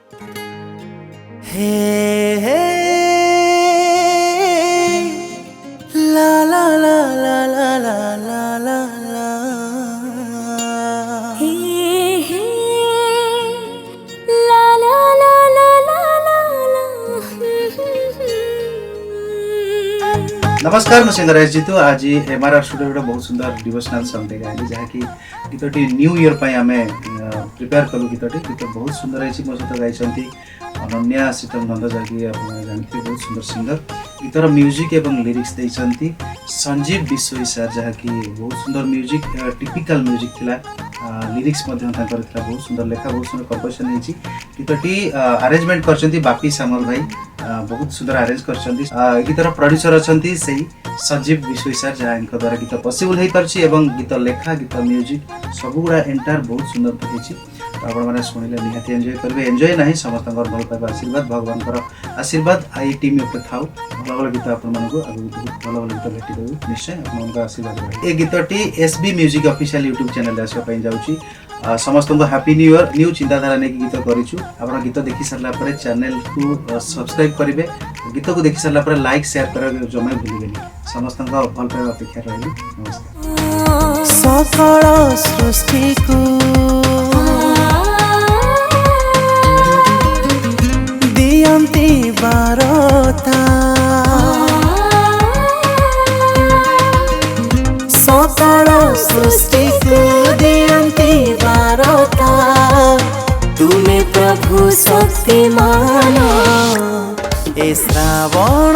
हे हे ला ला ला ला ला ला ला ला ला हे हे ला ला ला ला ला ला ला। नमस्कार म सिंगर जीतू आज एमआरआर स्टूडियो गोटे बहुत सुंदर डिवोशनल सॉन्ग टे गाइली जहाँकि गीतटी न्यू ईयर पर आम प्रिपेयर कलु गीतटी गीत बहुत सुंदर है मो सहित गाई अनन्या सीतम नंद जहाँकि आप जानते बहुत सुंदर सिंगर गीतर म्यूजिक एवं लिरिक्स देइछन्ती संजीव विश्वई सर जहाँकि बहुत सुंदर म्यूजिक टिपिकल म्यूजिक थिला लिरिक्स बहुत सुंदर लेखा बहुत सुंदर कंपोजिशन है गीतटी अरेंजमेंट करछन्ती बापी सामल भाई बहुत सुंदर अरेंज करछन्ती गीतर प्रोड्यूसर अछन्ती सही संजीव विश्वई सर जहाँ द्वारा गीत पॉसिबल हो पारछि एवं गीत लेखा गीत म्यूजिक सब गुड़ा एंटायर बहुत सुंदर होइछि आपण माने सुनिले निहाती एन्जॉय करबे एन्जॉय नाही समस्त भल पाइबा आशीर्वाद भगवान आशीर्वाद आई टीम उपरे थाउ भल भल गीत आपण मानको भल भल गीत भेटि देबे निश्चय आपण आशीर्वाद रहे ए गीतटी S B music official YouTube channel आसी पई जाउछि समस्त को हैप्पी न्यू ईयर न्यू चिंताधारा ने गीत करिछु आपण गीत देखि सरला परे चैनल को सब्सक्राइब करिवे गीत को देखि सरला परे लाइक शेयर करबे जमै भूलिबेनी समस्त को भल पाइबा अपेक्षा रहिली नमस्कार सकल सृष्टि को दियन्ती बारता सकल सृष्टि को दियन्ती बारता तुमे प्रभु शक्तिमान ए श्रावण